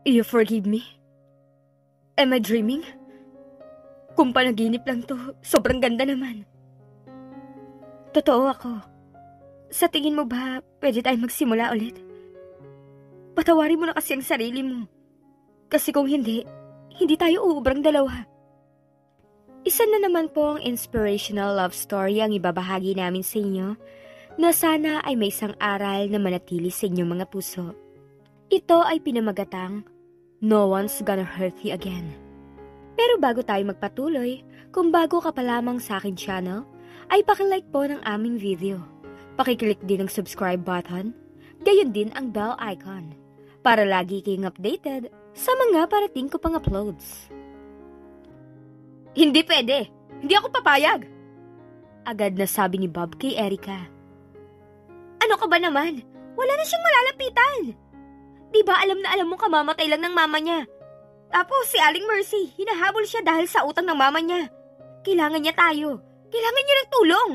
You forgive me? Am I dreaming? Kung panaginip lang to, sobrang ganda naman. Totoo ako. Sa tingin mo ba, pwede tayong magsimula ulit? Patawarin mo na kasi ang sarili mo. Kasi kung hindi, hindi tayo uubrang dalawa. Isa na naman po ang inspirational love story ang ibabahagi namin sa inyo na sana ay may isang aral na manatili sa inyong mga puso. Ito ay pinamagatang No One's Gonna Hurt You Again. Pero bago tayo magpatuloy, kung bago ka pa lamang sa aking channel, ay pakilike po ng aming video. Pakiclick din ang subscribe button, gayon din ang bell icon, para lagi kayong updated sa mga parating ko pang uploads. Hindi pwede! Hindi ako papayag! Agad na sabi ni Bob kay Erica. Ano ka ba naman? Wala na siyang malalapitan! Di ba alam na alam mong kamamatay lang ng mama niya? Tapos si Aling Mercy, hinahabol siya dahil sa utang ng mama niya. Kailangan niya tayo. Kailangan niya ng tulong.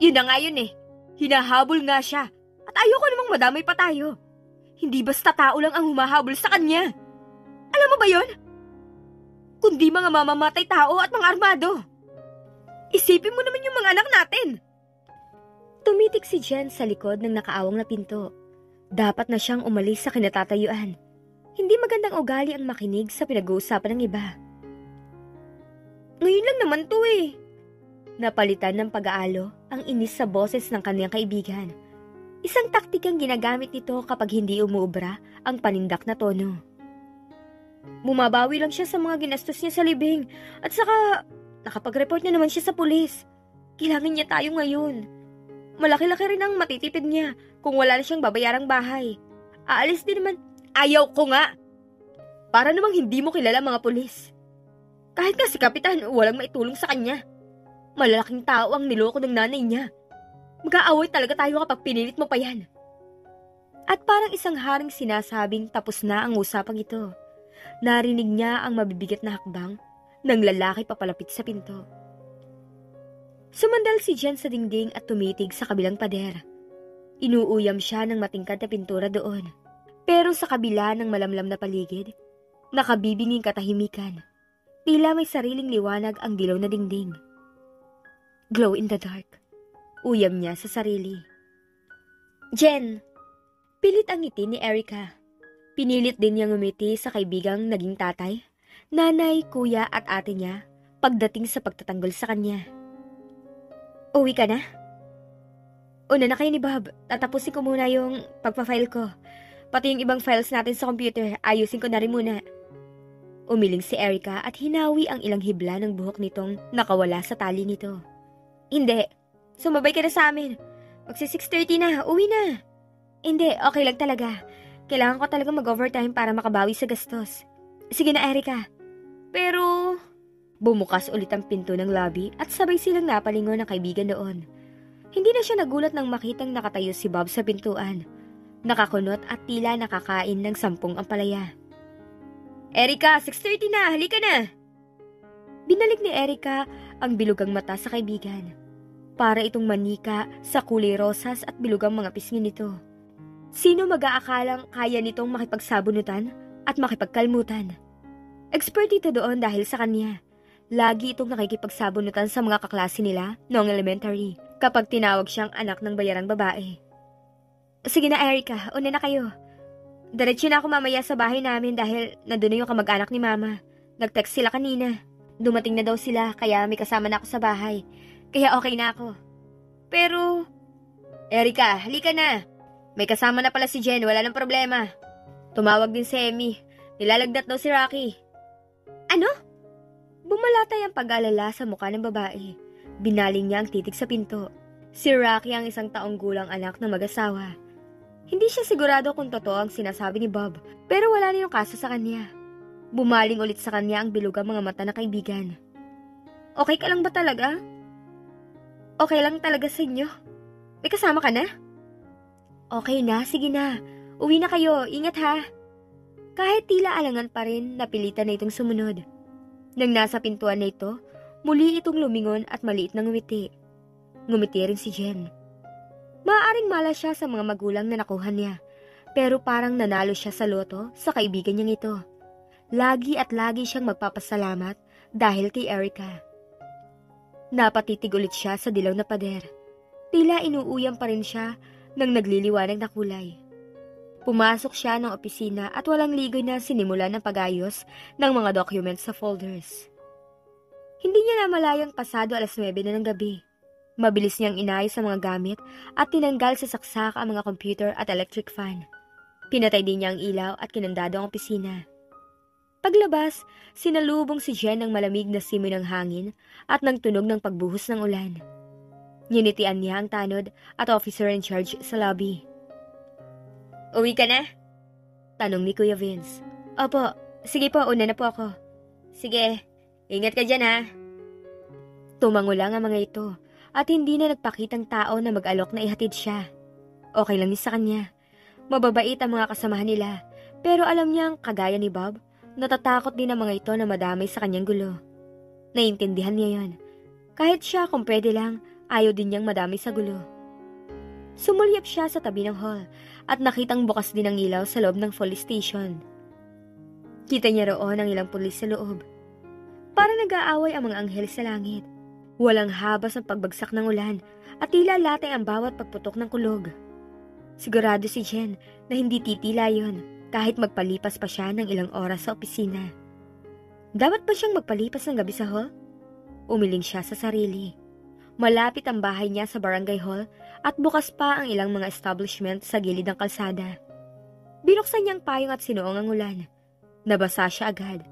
Yun na nga yun eh. Hinahabol nga siya. At ayoko namang madamay pa tayo. Hindi basta tao lang ang humahabol sa kanya. Alam mo ba yun? Kundi mga mamamatay tao at mga armado. Isipin mo naman yung mga anak natin. Tumitik si Jen sa likod ng nakaawang na pinto. Dapat na siyang umalis sa kinatatayuan. Hindi magandang ugali ang makinig sa pinag-uusapan ng iba. Ngayon lang naman to eh. Napalitan ng pag-aalo ang inis sa boses ng kanyang kaibigan. Isang taktikang ginagamit nito kapag hindi umuubra ang panindak na tono. Bumabawi lang siya sa mga ginastos niya sa libing at saka nakapag-report na naman siya sa pulis. Kailangan niya tayo ngayon. Malaki-laki rin ang matitipid niya kung wala na siyang babayarang bahay. Aalis din naman. Ayaw ko nga! Para namang hindi mo kilala mga pulis. Kahit nga si Kapitan, walang maitulong sa kanya. Malalaking tao ang niloko ng nanay niya. Mag-aaway talaga tayo kapag pinilit mo pa yan. At parang isang haring sinasabing tapos na ang usapang ito. Narinig niya ang mabibigat na hakbang ng lalaki papalapit sa pinto. Sumandal si Jen sa dingding at tumitig sa kabilang pader. Inuuyam siya ng matingkad na pintura doon. Pero sa kabila ng malamlam na paligid, nakabibinging katahimikan. Tila may sariling liwanag ang dilaw na dingding. Glow in the dark. Uyam niya sa sarili. Jen! Pilit ang ngiti ni Erica. Pinilit din niyang umiti sa kaibigang naging tatay, nanay, kuya at ate niya pagdating sa pagtatanggol sa kanya. Uwi ka na? Una na kayo ni Bob. Tatapusin ko muna yung pagpa-file ko. Pati yung ibang files natin sa computer, ayusin ko na rin muna. Umiling si Erica at hinawi ang ilang hibla ng buhok nitong nakawala sa tali nito. Hindi. Sumabay ka na sa amin. Magsi 6:30 na, uwi na. Hindi, okay lang talaga. Kailangan ko talaga mag-overtime para makabawi sa gastos. Sige na, Erica. Pero... Bumukas ulit ang pinto ng lobby at sabay silang napalingon ng kaibigan doon. Hindi na siya nagulat nang makitang nakatayo si Bob sa pintuan. Nakakunot at tila nakakain ng 10 ampalaya. Erica, 6:30 na, halika na! Binalik ni Erica ang bilugang mata sa kaibigan. Para itong manika sa kulay rosas at bilugang mga pisngi nito. Sino mag-aakalang kaya nitong makipagsabunutan at makipagkalmutan? Expert ito doon dahil sa kanya. Lagi itong nakikipagsabunutan sa mga kaklase nila noong elementary kapag tinawag siyang anak ng bayarang babae. Sige na, Erica, una na kayo. Diretso na ako mamaya sa bahay namin dahil nandun na yung kamag-anak ni Mama. Nag-text sila kanina. Dumating na daw sila kaya may kasama na ako sa bahay. Kaya okay na ako. Pero... Erica, halika na. May kasama na pala si Jen, wala nang problema. Tumawag din si Emmy. Nilalagnat daw si Rocky. Ano? Bumalatay ang pag-alala sa mukha ng babae. Binaling niya ang titig sa pinto. Si Rocky ang 1 taong gulang anak ng mag-asawa. Hindi siya sigurado kung totoo ang sinasabi ni Bob, pero wala na yung kaso sa kanya. Bumaling ulit sa kanya ang bilugang mga mata na kaibigan. Okay ka lang ba talaga? Okay lang talaga sa inyo? May kasama ka na? Okay na, sige na. Uwi na kayo, ingat ha. Kahit tila alangan pa rin, napilitan na itong sumunod. Nang nasa pintuan na ito, muli itong lumingon at maliit na ngumiti. Ngumiti rin si Jen. Maaaring mala siya sa mga magulang na nakuha niya. pero parang nanalo siya sa loto sa kaibigan niyang ito. Lagi at lagi siyang magpapasalamat dahil kay Erica. Napatitig ulit siya sa dilaw na pader. Tila inuuyam pa rin siya ng nagliliwanag na kulay. Pumasok siya ng opisina at walang ligoy na sinimulan ng pag-ayos ng mga documents sa folders. Hindi niya namalayang pasado 9:00 na ng gabi. Mabilis niyang inayos ang mga gamit at tinanggal sa saksak ang mga computer at electric fan. Pinatay din niya ang ilaw at kinandado ang opisina. Paglabas, sinalubong si Jen ng malamig na simoy ng hangin at ng tunog ng pagbuhos ng ulan. Nginitian niya ang tanod at officer in charge sa lobby. "Uwi ka na?" tanong ni Kuya Vince. "Opo, sige po, una na po ako." "Sige, ingat ka dyan ha." Tumango lang ang mga ito at hindi na nagpakitang tao na mag-alok na ihatid siya. Okay lang sa kanya. Mababait ang mga kasamahan nila, pero alam niyang kagaya ni Bob, natatakot din ang mga ito na madamay sa kanyang gulo. Naiintindihan niya yon. Kahit siya kung pwede lang, ayaw din niyang madamay sa gulo. Sumulyap siya sa tabi ng hall at nakitang bukas din ang ilaw sa loob ng police station. Kita niya roon ang ilang pulis sa loob. Para nag-aaway ang mga anghel sa langit. Walang habas ang pagbagsak ng ulan at tila latay ang bawat pagputok ng kulog. Sigurado si Jen na hindi titila yon kahit magpalipas pa siya ng ilang oras sa opisina. Dapat ba siyang magpalipas ng gabi sa hall? Umiling siya sa sarili. Malapit ang bahay niya sa barangay hall at bukas pa ang ilang mga establishment sa gilid ng kalsada. Binuksan niya ang payong at sinuong ang ulan. Nabasa siya agad.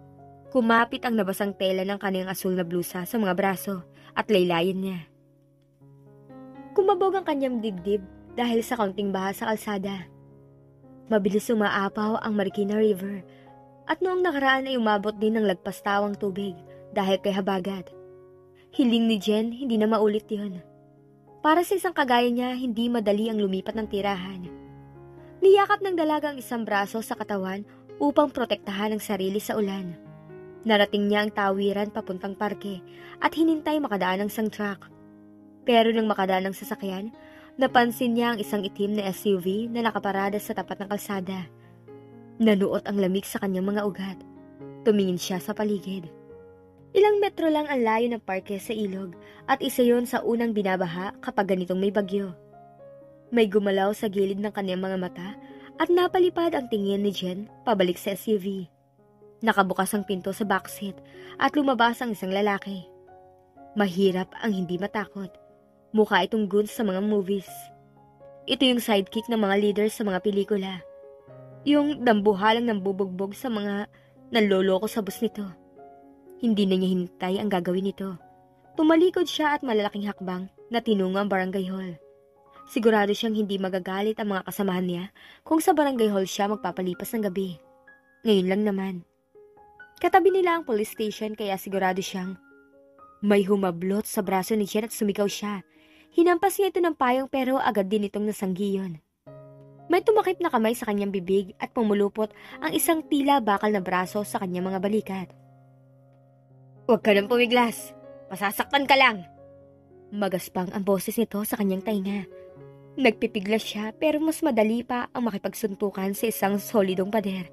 Kumapit ang nabasang tela ng kanyang asul na blusa sa mga braso at laylayin niya. Kumabog ang kanyang dibdib dahil sa kaunting baha sa kalsada. Mabilis umaapaw ang Marikina River at noong nakaraan ay umabot din ng lagpas tawang tubig dahil kay habagat. Hiling ni Jen hindi na maulit yun. Para sa isang kagaya niya, hindi madali ang lumipat ng tirahan. Niyakap ng dalaga ang isang braso sa katawan upang protektahan ang sarili sa ulan. Narating niya ang tawiran papuntang parke at hinintay makadaan ng isang truck. Pero nang makadaan ng sasakyan, napansin niya ang isang itim na SUV na nakaparada sa tapat ng kalsada. Nanuot ang lamig sa kanyang mga ugat. Tumingin siya sa paligid. Ilang metro lang ang layo ng parke sa ilog at isa yon sa unang binabaha kapag ganitong may bagyo. May gumalaw sa gilid ng kanyang mga mata at napalipad ang tingin ni Jen pabalik sa SUV. Nakabukas ang pinto sa backseat at lumabas ang isang lalaki. Mahirap ang hindi matakot. Mukha itong goons sa mga movies. Ito yung sidekick ng mga leaders sa mga pelikula. Yung dambuhalang ng bubugbog sa mga nanloloko sa bus nito. Hindi na niya hintay ang gagawin nito. Tumalikod siya at malalaking hakbang na tinungo ang barangay hall. Sigurado siyang hindi magagalit ang mga kasamahan niya kung sa barangay hall siya magpapalipas ng gabi. Ngayon lang naman. Katabi nila ang police station kaya sigurado siyang may humablot sa braso ni Jen at sumigaw siya. Hinampas niya ito ng payong pero agad din itong nasanggi yun. May tumakip na kamay sa kanyang bibig at pumulupot ang isang tila bakal na braso sa kanyang mga balikat. "Huwag ka nang pumiglas. Masasaktan ka lang." Magaspang ang boses nito sa kanyang tainga. Nagpipiglas siya pero mas madali pa ang makipagsuntukan sa isang solidong pader.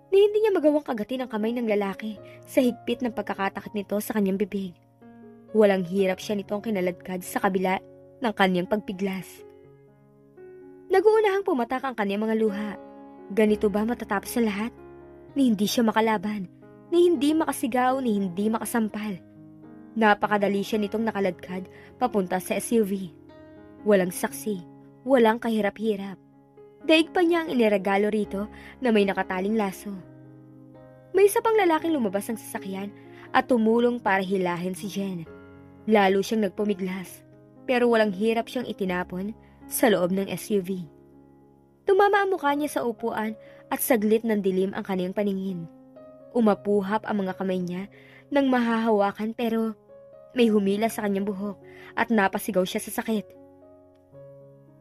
Ni hindi niya magawang kagatin ang kamay ng lalaki sa higpit ng pagkakatakot nito sa kanyang bibig. Walang hirap siya nitong kinaladkad sa kabila ng kanyang pagpiglas. Nag-uunahang pumatak ang kanyang mga luha. Ganito ba matatapos sa lahat? Ni hindi siya makalaban, ni hindi makasigaw, ni hindi makasampal. Napakadali siya nitong nakaladkad papunta sa SUV. Walang saksi, walang kahirap-hirap. Daig pa niya ang iniregalo rito na may nakataling laso. May isa pang lalaking lumabas ng sasakyan at tumulong para hilahin si Jen. Lalo siyang nagpumiglas, pero walang hirap siyang itinapon sa loob ng SUV. Tumama ang mukha niya sa upuan at saglit ng dilim ang kanyang paningin. Umapuhap ang mga kamay niya nang mahahawakan pero may humila sa kanyang buhok at napasigaw siya sa sakit.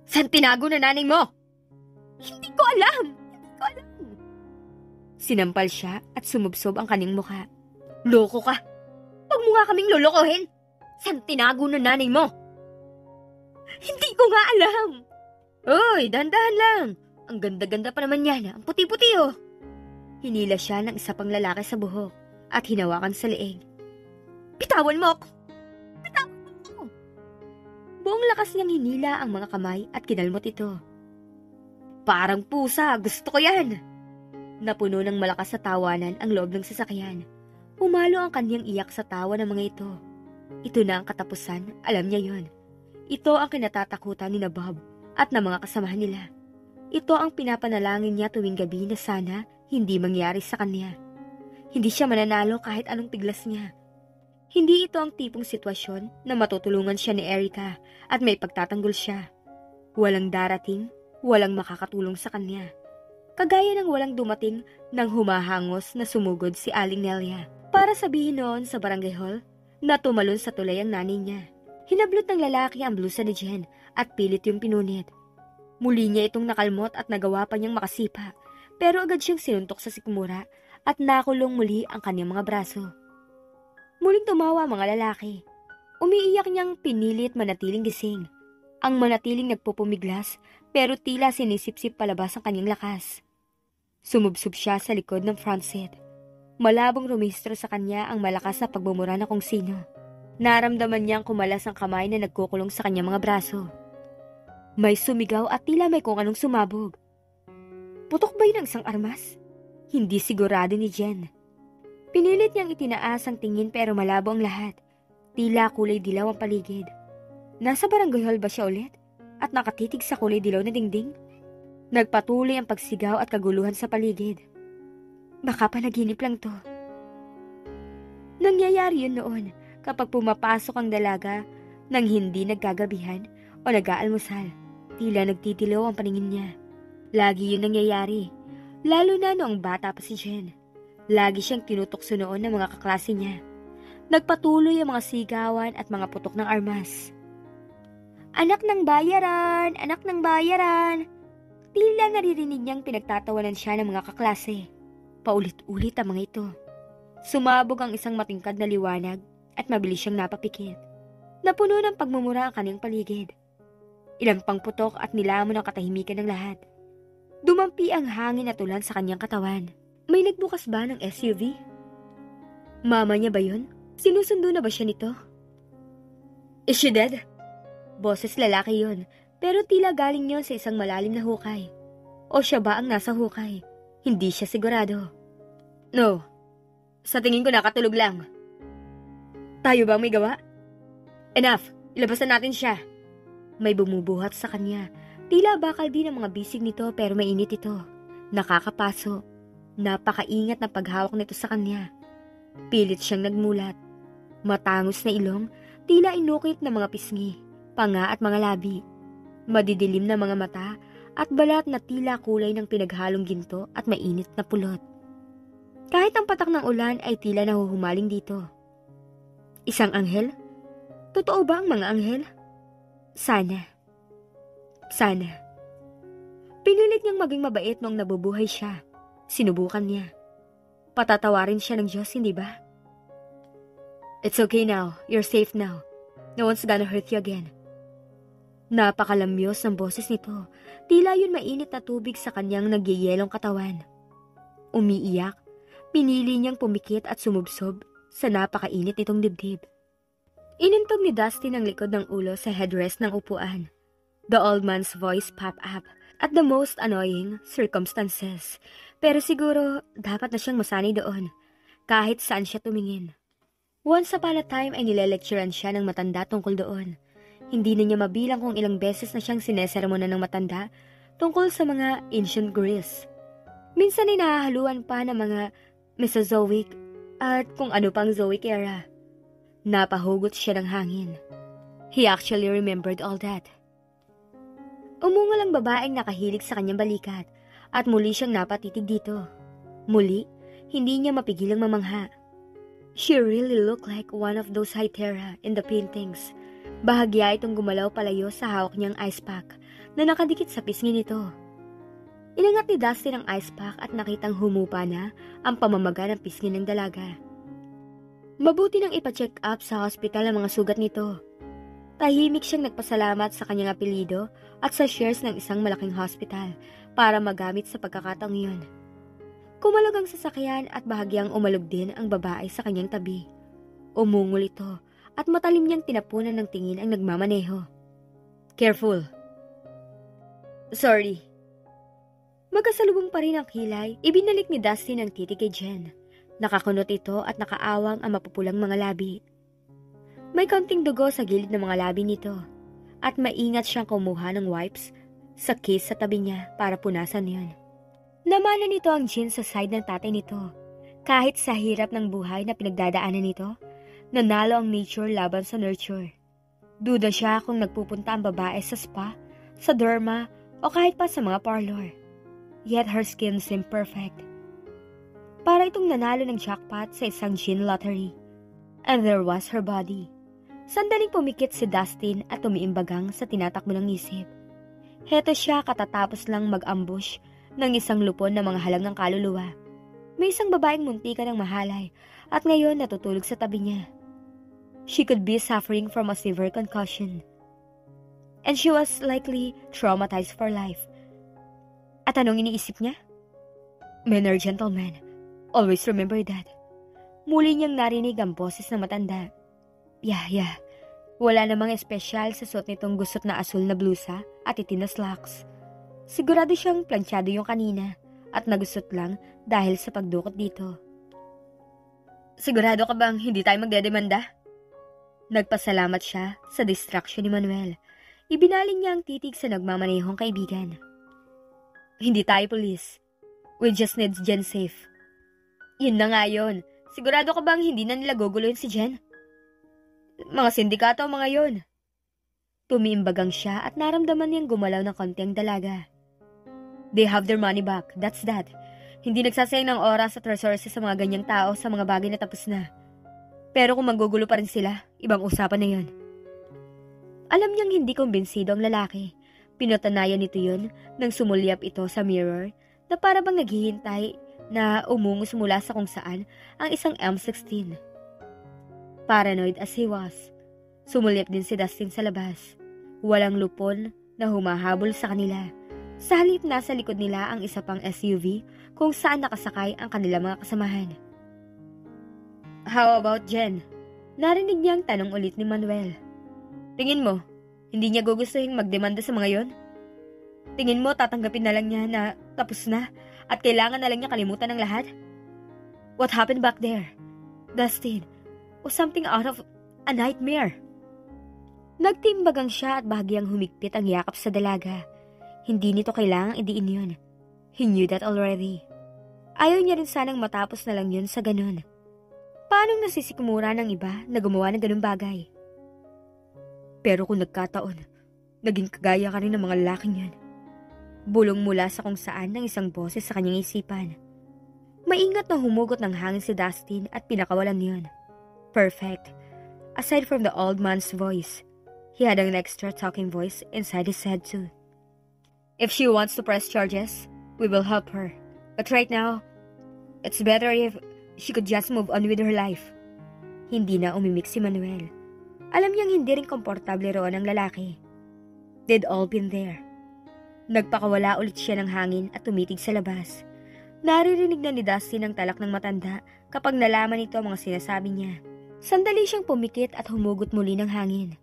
"Saan tinago na nanay mo?" Hindi ko alam! Sinampal siya at sumubsob ang kanyang mukha. "Loko ka! Huwag mo nga kaming lolokohin! Saan tinago na nanay mo?" "Hindi ko nga alam!" "Uy, dahan-dahan lang! Ang ganda-ganda pa naman yan. Ang puti-puti oh. Hinila siya ng isa pang lalaki sa buhok at hinawakan sa leeg. Bitawan mo ako! Bitawan mo ako! Buong lakas niyang hinila ang mga kamay at kinalmot ito. Parang pusa, gusto ko yan! Napuno ng malakas sa tawanan ang loob ng sasakyan. Pumalo ang kanyang iyak sa tawa ng mga ito. Ito na ang katapusan, alam niya yon. Ito ang kinatatakutan ni na Bob at ng mga kasamahan nila. Ito ang pinapanalangin niya tuwing gabi na sana hindi mangyari sa kanya. Hindi siya mananalo kahit anong piglas niya. Hindi ito ang tipong sitwasyon na matutulungan siya ni Erica at may pagtatanggol siya. Walang darating, walang makakatulong sa kanya. Kagaya ng walang dumating nang humahangos na sumugod si Aling Nelia para sabihin noon sa barangay hall na tumalon sa tulay ang nanay niya. Hinablot ng lalaki ang blusa ni Jen at pilit yung pinunit. Muli niya itong nakalmot at nagawa pa niyang makasipa, pero agad siyang sinuntok sa sikmura at nakulong muli ang kanyang mga braso. Muling tumawa ang mga lalaki. Umiiyak niyang pinilit manatiling gising. Ang manatiling nagpupumiglas pero tila sinisipsip palabas ang kanyang lakas. Sumubsob siya sa likod ng front seat. Malabong rumistro sa kanya ang malakas na pagbumura na kung sino. Naramdaman niyang kumalas ang kamay na nagkukulong sa kanyang mga braso. May sumigaw at tila may kung anong sumabog. Putok ba yun ang isang armas? Hindi sigurado ni Jen. Pinilit niyang itinaas ang tingin pero malabo ang lahat. Tila kulay dilaw ang paligid. Nasa barangay hall ba siya ulit? At nakatitig sa kulay dilaw na dingding? Nagpatuloy ang pagsigaw at kaguluhan sa paligid. Baka panaginip lang to. Nangyayari yun noon kapag pumapasok ang dalaga nang hindi nagkagabihan o nag-aalmusal. Tila nagtitilaw ang paningin niya. Lagi yun nangyayari, lalo na noong bata pa si Jen. Lagi siyang tinutokso noon ng mga kaklase niya. Nagpatuloy ang mga sigawan at mga putok ng armas. Anak ng bayaran! Anak ng bayaran! Tila naririnig niyang pinagtatawanan siya ng mga kaklase. Paulit-ulit ang mga ito. Sumabog ang isang matingkad na liwanag at mabilis siyang napapikit. Napuno ng pagmumura ang kanyang paligid. Ilang pang putok at nilamon ang katahimikan ng lahat. Dumampi ang hangin at ulan sa kanyang katawan. May nagbukas ba ng SUV? Mama niya ba yun? Sinusundo na ba siya nito? Is she dead? Boses lalaki yun, pero tila galing yon sa isang malalim na hukay. O siya ba ang nasa hukay? Hindi siya sigurado. No, sa tingin ko nakatulog lang. Tayo ba may gawa? Enough, ilabas na natin siya. May bumubuhat sa kanya. Tila bakal din ang mga bisig nito pero mainit ito. Nakakapaso. Napakaingat ng paghawak nito sa kanya. Pilit siyang nagmulat. Matangos na ilong, tila inukit na mga pisngi, panga at mga labi. Madidilim na mga mata at balat na tila kulay ng pinaghalong ginto at mainit na pulot. Kahit ang patak ng ulan ay tila nahuhumaling dito. Isang anghel? Totoo ba ang mga anghel? Sana. Sana. Pinilit niyang maging mabait noong nabubuhay siya. Sinubukan niya. Patatawarin siya ng Diyos, hindi ba? It's okay now. You're safe now. No one's gonna hurt you again. Napakalamyos ng boses nito. Tila yun mainit na tubig sa kanyang nagyayelong katawan. Umiiyak. Pinili niyang pumikit at sumubsob sa napakainit nitong dibdib. Inintog ni Dustin ang likod ng ulo sa headrest ng upuan. The old man's voice popped up at the most annoying circumstances. Pero siguro, dapat na siyang masanay doon, kahit saan siya tumingin. Once upon a time ay nilelecturean siya ng matanda tungkol doon. Hindi na niya mabilang kung ilang beses na siyang sinesermonan ng matanda tungkol sa mga ancient Greece. Minsan ay nahahaluan pa ng mga Mesozoic at kung ano pang Zoic era. Napahugot siya ng hangin. He actually remembered all that. Umungal ang babaeng nakahilig sa kanyang balikat at muli siyang napatitig dito. Muli, hindi niya mapigilang mamangha. She really looked like one of those Hytera in the paintings. Bahagya itong gumalaw palayo sa hawak niyang ice pack na nakadikit sa pisngi nito. Inangat ni Dustin ang ice pack at nakitang humupa na ang pamamaga ng pisngi ng dalaga. Mabuti nang ipa-check up sa hospital ang mga sugat nito. Tahimik siyang nagpasalamat sa kanyang apelyido at sa shares ng isang malaking hospital para magamit sa pagkakataong iyon. Kumalog ang sasakyan at bahagyang umalog din ang babae sa kanyang tabi. Umungol ito at matalim niyang tinapunan ng tingin ang nagmamaneho. Careful. Sorry. Magkasalubong pa rin ang kilay, ibinalik ni Dustin ang titig kay Jen. Nakakunot ito at nakaawang ang mapupulang mga labi. May kaunting dugo sa gilid ng mga labi nito at maingat siyang kumuha ng wipes sa case sa tabi niya para punasan yon. Namana nito ang Jen sa side ng tatay nito. Kahit sa hirap ng buhay na pinagdadaanan nito, nanalo ang nature laban sa nurture. Duda siya kung nagpupunta ang babae sa spa, sa derma o kahit pa sa mga parlor. Yet her skin seemed perfect. Para itong nanalo ng jackpot sa isang gin lottery. And there was her body. Sandaling pumikit si Dustin at umiimbagang sa tinatakbo ng isip. Heto siya katatapos lang mag-ambush ng isang lupon na mga halang ng kaluluwa. May isang babaeng muntikan ng mahalay at ngayon natutulog sa tabi niya. She could be suffering from a severe concussion. And she was likely traumatized for life. At anong iniisip niya? Men are gentlemen. Always remember that. Muli niyang narinig ang boses ng matanda. Yeah. Wala namang espesyal sa suot nitong gusot na asul na blusa at itim na slacks. Sigurado siyang planchado yung kanina at nagusot lang dahil sa pagdukot dito. Sigurado ka bang hindi tayo magdedemanda? Nagpasalamat siya sa distraction ni Manuel. Ibinaling niya ang titig sa nagmamanehong kaibigan. Hindi tayo pulis. We just need Jen safe. Yun na nga yun. Sigurado ka bang hindi na nila guguluhin si Jen? Mga sindikato ang mga yun. Tumiimbagang siya at naramdaman niyang gumalaw ng konti ang dalaga. They have their money back, that's that. Hindi nagsasayang ng oras at resources sa mga ganyang tao sa mga bagay na tapos na. Pero kung manggugulo pa rin sila, ibang usapan na yun. Alam niyang hindi kumbinsido ang lalaki. Pinatanayan nito yun nang sumulyap ito sa mirror na para bang naghihintay na umungos mula sa kung saan ang isang M16. Paranoid as he was, sumulyap din si Dustin sa labas. Walang lupon na humahabol sa kanila. Sa halip nasa likod nila ang isa pang SUV kung saan nakasakay ang kanilang mga kasamahan. How about Jen? Narinig niyang tanong ulit ni Manuel. Tingin mo, hindi niya gugustuhin magdemanda sa mga yon? Tingin mo tatanggapin na lang niya na tapos na at kailangan na lang niya kalimutan ng lahat? What happened back there? Dustin, was something out of a nightmare. Nagtimbagang siya at bahagyang humigpit ang yakap sa dalaga. Hindi nito kailangang idiin yun. He knew that already. Ayaw niya rin sanang matapos na lang yun sa ganun. Paanong nasisikmura ng iba na gumawa ng ganung bagay? Pero kung nagkataon, naging kagaya ka rin ng mga lalaking yan. Bulong mula sa kung saan ng isang boses sa kanyang isipan. Maingat na humugot ng hangin si Dustin at pinakawalan yun. Perfect. Aside from the old man's voice, he had an extra talking voice inside his head too. If she wants to press charges, we will help her. But right now, it's better if she could just move on with her life. Hindi na umimik si Manuel. Alam niyang hindi rin komportable roon ang lalaki. They'd all been there. Nagpakawala ulit siya ng hangin at tumitig sa labas. Naririnig na ni Dustin ang talak ng matanda kapag nalaman ito ang mga sinasabi niya. Sandali siyang pumikit at humugot muli ng hangin.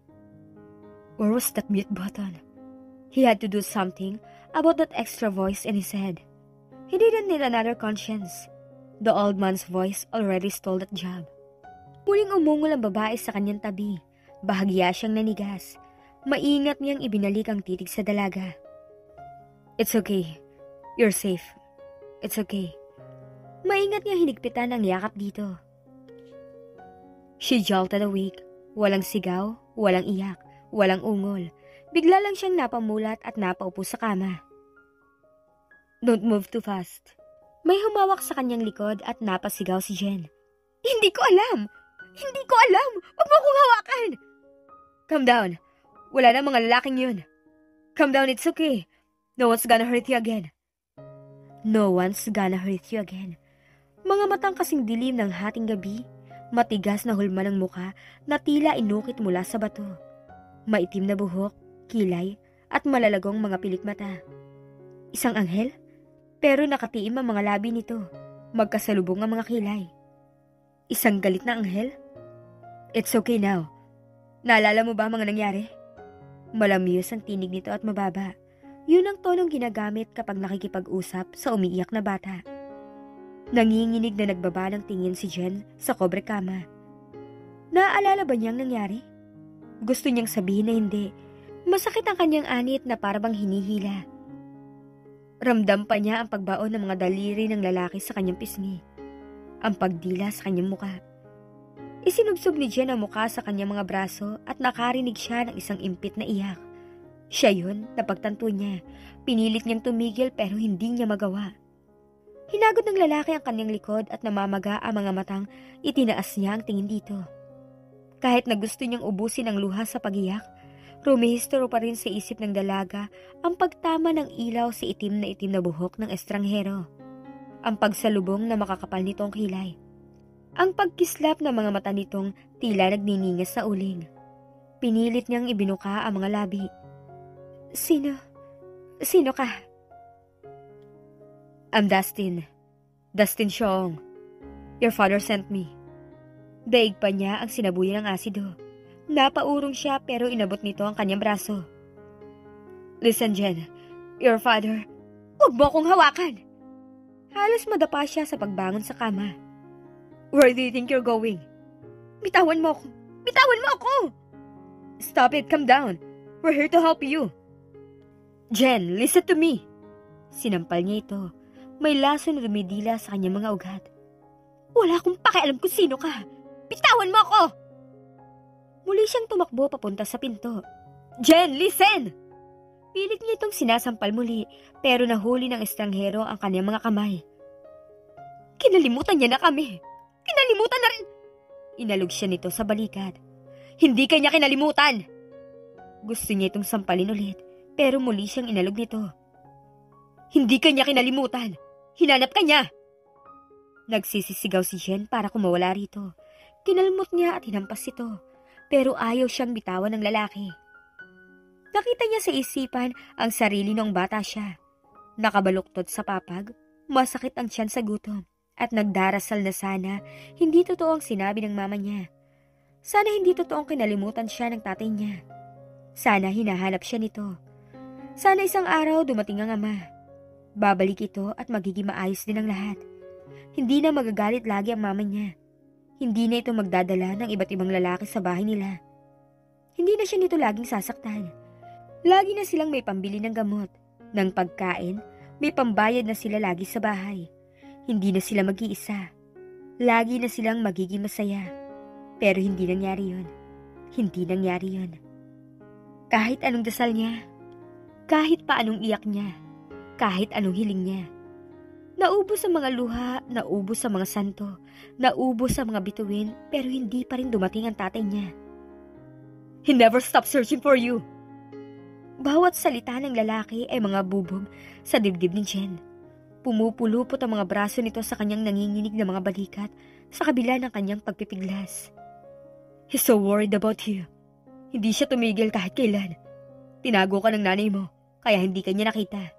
Where was that mute button? He had to do something about that extra voice in his head. He didn't need another conscience. The old man's voice already stole that job. Muling umungol ang babae sa kanyang tabi. Bahagya siyang nanigas. Maingat niyang ibinalik ang titig sa dalaga. It's okay. You're safe. It's okay. Maingat niyang hinigpitan ang yakap dito. She jolted awake. Walang sigaw, walang iyak, walang ungol. Bigla lang siyang napamulat at napaupo sa kama. Don't move too fast. May humawak sa kanyang likod at napasigaw si Jen. Hindi ko alam! Hindi ko alam! Huwag mo akong hawakan! Calm down. Wala na mga lalaking yun. Calm down, it's okay. No one's gonna hurt you again. No one's gonna hurt you again. Mga matang kasing dilim ng hating gabi, matigas na hulma ng muka na tila inukit mula sa bato. Maitim na buhok, kilay, at malalagong mga pilikmata. Isang anghel? Pero nakatiim ang mga labi nito. Magkasalubong ang mga kilay. Isang galit na anghel? It's okay now. Naalala mo ba mga nangyari? Malamyos ang tinig nito at mababa. Yun ang tonong ginagamit kapag nakikipag-usap sa umiiyak na bata. Nanginginig na nagbaba ng tingin si Jen sa kobre kama. Naaalala ba niyang nangyari? Gusto niyang sabihin na hindi. Masakit ang kanyang anit na parabang hinihila. Ramdam pa niya ang pagbaon ng mga daliri ng lalaki sa kanyang pisngi. Ang pagdila sa kanyang muka. Isinubsob ni Jen ang muka sa kanyang mga braso at nakarinig siya ng isang impit na iyak. Siya yun, napagtanto niya. Pinilit niyang tumigil pero hindi niya magawa. Hinagod ng lalaki ang kanyang likod at namamaga ang mga matang itinaas niya ang tingin dito. Kahit na gusto niyang ubusin ang luha sa pagiyak, rumehistro pa rin sa isip ng dalaga ang pagtama ng ilaw sa itim na buhok ng estranghero. Ang pagsalubong na makakapal nitong kilay. Ang pagkislap ng mga mata nitong tila nagniningas sa uling. Pinilit niyang ibinuka ang mga labi. Sino? Sino ka? I'm Dustin. Dustin Xiong. Your father sent me. Daig pa niya ang sinabuyan ng asido. Napaurong siya pero inabot nito ang kanyang braso. Listen, Jen. Your father... Huwag mo akong hawakan! Halos madapa siya sa pagbangon sa kama. Where do you think you're going? Bitawan mo ako! Bitawan mo ako! Stop it, calm down. We're here to help you. Jen, listen to me. Sinampal niya ito. May laso na dumidila sa kanyang mga ugat. Wala akong pakialam kung sino ka. Bitawan mo ako! Muli siyang tumakbo papunta sa pinto. Jen, listen! Pilit niya itong sinasampal muli, pero nahuli ng estranghero ang kanyang mga kamay. Kinalimutan niya na kami. Kinalimutan na rin. Inalog siya nito sa balikat. Hindi kanya kinalimutan! Gusto niya itong sampalin ulit, pero muli siyang inalog nito. Hindi kanya kinalimutan! Hinanap ka niya! Nagsisisigaw si Jen para kumawala rito. Kinalmot niya at hinampas ito. Pero ayaw siyang bitawan ng lalaki. Nakita niya sa isipan ang sarili noong bata siya. Nakabaluktot sa papag, masakit ang tiyan sa gutom, at nagdarasal na sana hindi totoo ang sinabi ng mama niya. Sana hindi totoong kinalimutan siya ng tatay niya. Sana hinahanap siya nito. Sana isang araw dumating ang ama. Babalik ito at magiging maayos din ang lahat. Hindi na magagalit lagi ang mama niya. Hindi na ito magdadala ng iba't ibang lalaki sa bahay nila. Hindi na siya nito laging sasaktan. Lagi na silang may pambili ng gamot, ng pagkain, may pambayad na sila lagi sa bahay. Hindi na sila mag-iisa. Lagi na silang magiging masaya. Pero hindi nangyari yun. Hindi nangyari yun. Kahit anong dasal niya, kahit pa anong iyak niya, kahit anong hiling niya, naubos ang mga luha, naubos ang mga santo, naubos ang mga bituin, pero hindi pa rin dumating ang tatay niya. He never stopped searching for you. Bawat salita ng lalaki ay mga bubog sa dibdib ni Jen. Pumupulupot ang mga braso nito sa kanyang nanginginig na mga balikat sa kabila ng kanyang pagpipiglas. He's so worried about you. Hindi siya tumigil kahit kailan. Tinago ka ng nanay mo, kaya hindi ka niya nakita.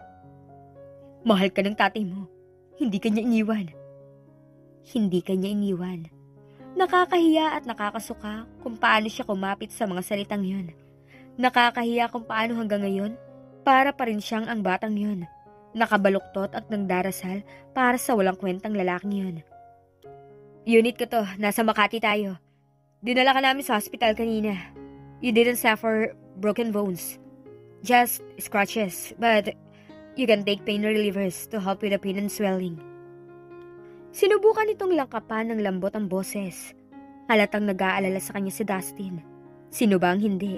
Mahal ka ng tatay mo. Hindi kanya iniwan. Hindi kanya iniwan. Nakakahiya at nakakasuka kung paano siya kumapit sa mga salitang yun. Nakakahiya kung paano hanggang ngayon, para pa rin siyang ang batang yun. Nakabaluktot at nagdarasal para sa walang kwentang lalaking yun. Unit ko to, nasa Makati tayo. Dinala ka namin sa hospital kanina. You didn't suffer broken bones. Just scratches, but you can take pain relievers to help with the pain and swelling. Sinubukan itong langkapan ng lambot ang boses. Halatang nag-aalala sa kanya si Dustin. Sino ba ang hindi?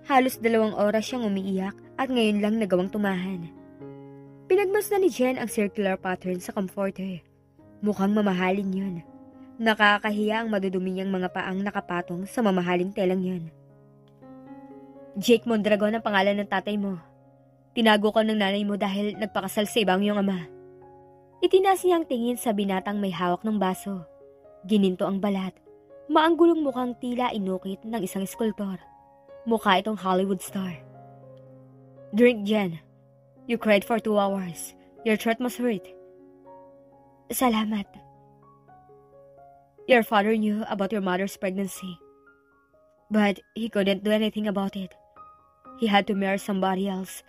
Halos 2 oras siyang umiiyak at ngayon lang nagawang tumahan. Pinagmasdan ni Jen ang circular pattern sa comforter. Mukhang mamahalin yun. Nakakahiya ang madudumi niyang mga paang nakapatong sa mamahaling telang yun. Jake Mondragon ang pangalan ng tatay mo. Tinago ka ng nanay mo dahil nagpakasal sa ibang iyong ama. Itinaas niya ang tingin sa binatang may hawak ng baso. Gininto ang balat. Maanggulong mukhang tila inukit ng isang eskultor. Mukha itong Hollywood star. Drink, Jen. You cried for 2 hours. Your throat must hurt. Salamat. Your father knew about your mother's pregnancy, but he couldn't do anything about it. He had to marry somebody else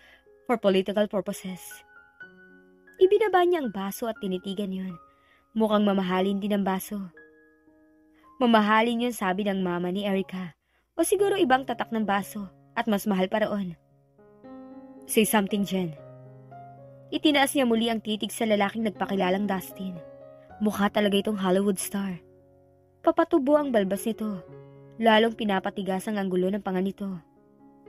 for political purposes. Ibinaba niya ang baso at tinitigan yun. Mukhang mamahalin din ang baso. Mamahalin yun, sabi ng mama ni Erica. O siguro ibang tatak ng baso at mas mahal pa roon. Say something, Jen. Itinaas niya muli ang titig sa lalaking nagpakilalang Dustin. Mukha talaga itong Hollywood star. Papatubo ang balbas nito. Lalong pinapatigas ang anggulo ng panga nito.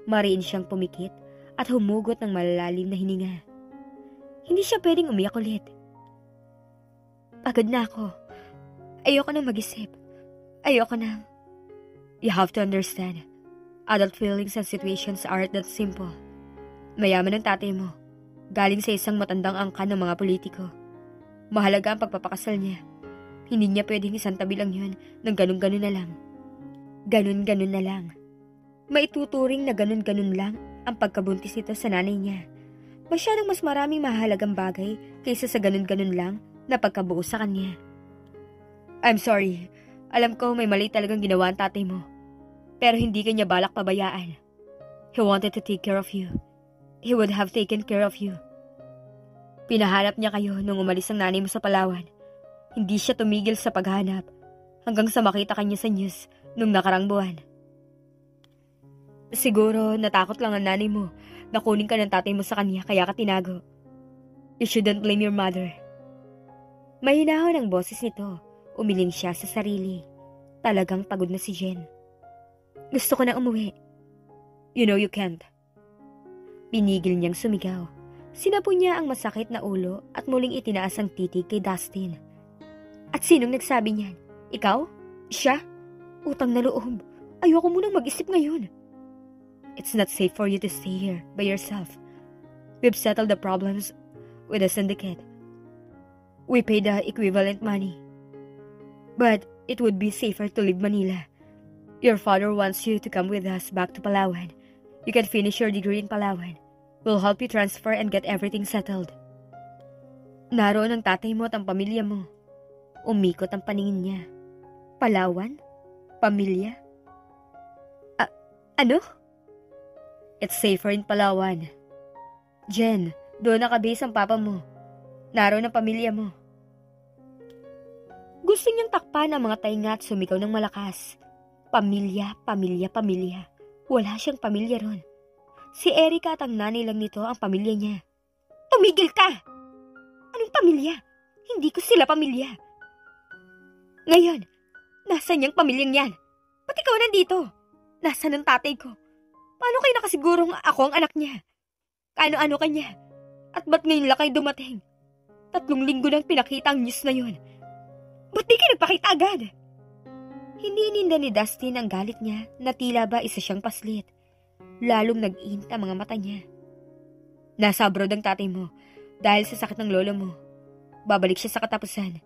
Mariin siyang pumikit at humugot ng malalalim na hininga. Hindi siya pwedeng umiyak ulit. Pagod na ako. Ayoko na mag-isip. Ayoko na. You have to understand. Adult feelings and situations aren't that simple. Mayaman ang tatay mo. Galing sa isang matandang angkan ng mga politiko. Mahalaga ang pagpapakasal niya. Hindi niya pwedeng isang tabi lang yun ng ganun-ganun na lang. Ganun-ganun na lang. Maituturing na ganun-ganun lang ang pagkabuntis nito sa nanay niya. Masyadong mas maraming mahalagang bagay kaysa sa ganun-ganun lang na pagkabuo sa kanya. I'm sorry. Alam ko may mali talagang ginawa ang tatay mo. Pero hindi kanya balak pabayaan. He wanted to take care of you. He would have taken care of you. Pinahanap niya kayo nung umalis ang nanay mo sa Palawan. Hindi siya tumigil sa paghanap hanggang sa makita kanya sa news nung nakarang buwan. Siguro natakot lang ang nanay mo na kunin ka ng tatay mo sa kanya kaya ka tinago. You shouldn't blame your mother. Mahinahon ang boses nito. Umiling siya sa sarili. Talagang pagod na si Jen. Gusto ko na umuwi. You know you can't. Pinigil niyang sumigaw. Sinapo niya ang masakit na ulo at muling itinaas ang titig kay Dustin. At sinong nagsabi niyan? Ikaw? Siya? Utang na loob. Ayoko munang mag-isip ngayon. It's not safe for you to stay here by yourself. We've settled the problems with a syndicate. We pay the equivalent money. But it would be safer to leave Manila. Your father wants you to come with us back to Palawan. You can finish your degree in Palawan. We'll help you transfer and get everything settled. Naroon ang tatay mo at ang pamilya mo. Umikot ang paningin niya. Palawan? Pamilya? Ano? It's safer in Palawan. Jen, doon nakabase ang papa mo. Naroon ang pamilya mo. Gusto niyang takpan ang mga tainga at sumigaw ng malakas. Pamilya, pamilya, pamilya. Wala siyang pamilya ron. Si Erica at ang nanay lang nito ang pamilya niya. Tumigil ka! Anong pamilya? Hindi ko sila pamilya. Ngayon, nasan niyang pamilyang yan? Ba't ikaw nandito? Nasaan ang tatay ko? Paano kayo nakasigurong ako ang anak niya? Kaano-ano kanya? At ba't ngayon lang kayo dumating? 3 linggo nang pinakita ang news na yun. Ba't di kayo nagpakita agad? Hindi ininda ni Dustin ang galit niya na tila ba isa siyang paslit. Lalong nag-iinit ang mga mata niya. Nasa abroad ang tatay mo dahil sa sakit ng lolo mo. Babalik siya sa katapusan.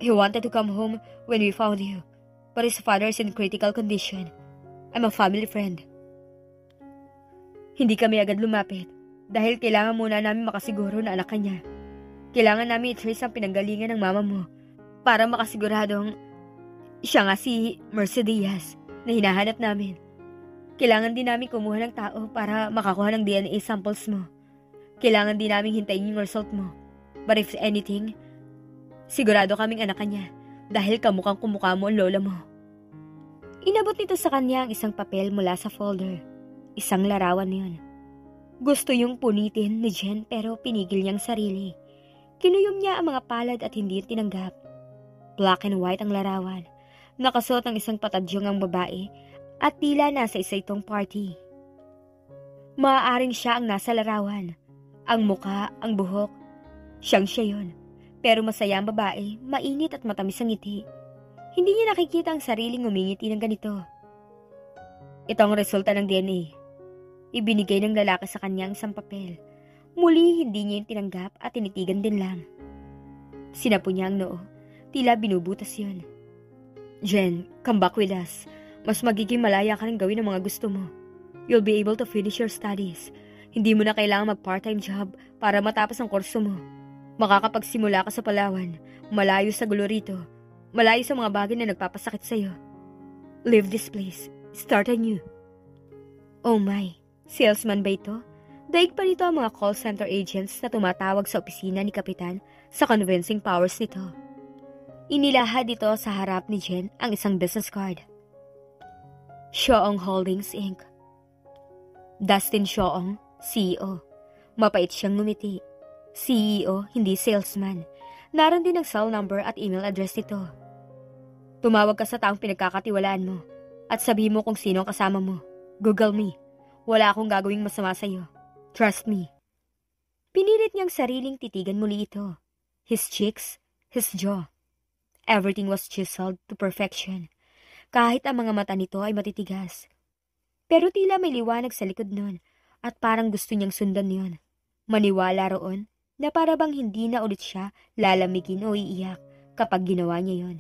He wanted to come home when we found you, but his father is in critical condition. I'm a family friend. Hindi kami agad lumapit dahil kailangan muna namin makasiguro na anak ka niya. Kailangan namin i-trace ang pinanggalingan ng mama mo para makasiguradong siya nga si Mercedes na hinahanap namin. Kailangan din namin kumuha ng tao para makakuha ng DNA samples mo. Kailangan din namin hintayin yung result mo. But if anything, sigurado kaming anak ka niya dahil kamukhang kumukha mo ang lola mo. Inabot nito sa kanya ang isang papel mula sa folder. Isang larawan yun. Gusto yung punitin ni Jen pero pinigil niyang sarili. Kinuyom niya ang mga palad at hindi tinanggap. Black and white ang larawan. Nakasuot ang isang patadyong ang babae at tila nasa isa itong party. Maaaring siya ang nasa larawan. Ang muka, ang buhok. Siya yun. Pero masaya ang babae, mainit at matamis ang ngiti. Hindi niya nakikita ang sariling umingiti ng ganito. Ito ang resulta ng DNA. Ibinigay ng lalaki sa kanya ang isang papel. Muli, hindi niya yung tinanggap at tinitigan din lang. Sinapo niya ang noo. Tila binubutas yun. Jen, come back with us. Mas magiging malaya ka ng gawin ang mga gusto mo. You'll be able to finish your studies. Hindi mo na kailangan mag-part-time job para matapos ang kurso mo. Makakapagsimula ka sa Palawan, malayo sa gulo rito, malayo sa mga bagay na nagpapasakit sa'yo. Leave this place. Start anew. Oh my, salesman ba ito? Daig pa rito ang mga call center agents na tumatawag sa opisina ni Kapitan sa convincing powers nito. Inilahad dito sa harap ni Jen ang isang business card. Shoong Holdings Inc. Dustin Shoong, CEO. Mapait siyang ngumiti. CEO, hindi salesman. Naroon din ang cell number at email address nito. Tumawag ka sa taong pinagkakatiwalaan mo at sabihin mo kung sino ang kasama mo. Google me. Wala akong gagawing masama sa'yo. Trust me. Pinilit niyang sariling titigan muli ito. His cheeks, his jaw. Everything was chiseled to perfection. Kahit ang mga mata nito ay matitigas. Pero tila may liwanag sa likod nun at parang gusto niyang sundan yon. Maniwala roon na para bang hindi na ulit siya lalamigin o iiyak kapag ginawa niya yon.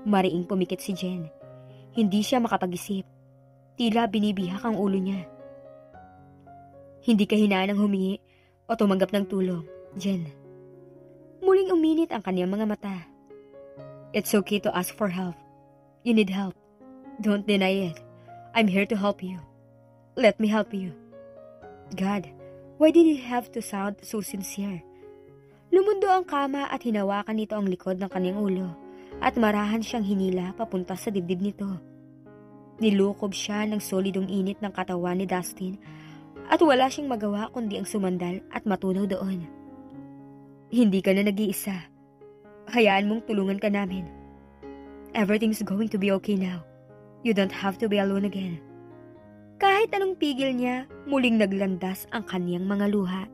Mariing pumikit si Jen. Hindi siya makapag-isip. Tila binibihak ang ulo niya. Hindi ka hinaan ng humingi o tumanggap ng tulong, Jen. Muling uminit ang kaniyang mga mata. It's okay to ask for help. You need help. Don't deny it. I'm here to help you. Let me help you. God, why did it have to sound so sincere? Lumundo ang kama at hinawakan nito ang likod ng kanyang ulo at marahan siyang hinila papunta sa dibdib nito. Nilukob siya ng solidong init ng katawan ni Dustin at wala siyang magawa kundi ang sumandal at matunaw doon. Hindi ka na nag-iisa. Hayaan mong tulungan ka namin. Everything's going to be okay now. You don't have to be alone again. Kahit anong pigil niya, muling naglandas ang kaniyang mga luha.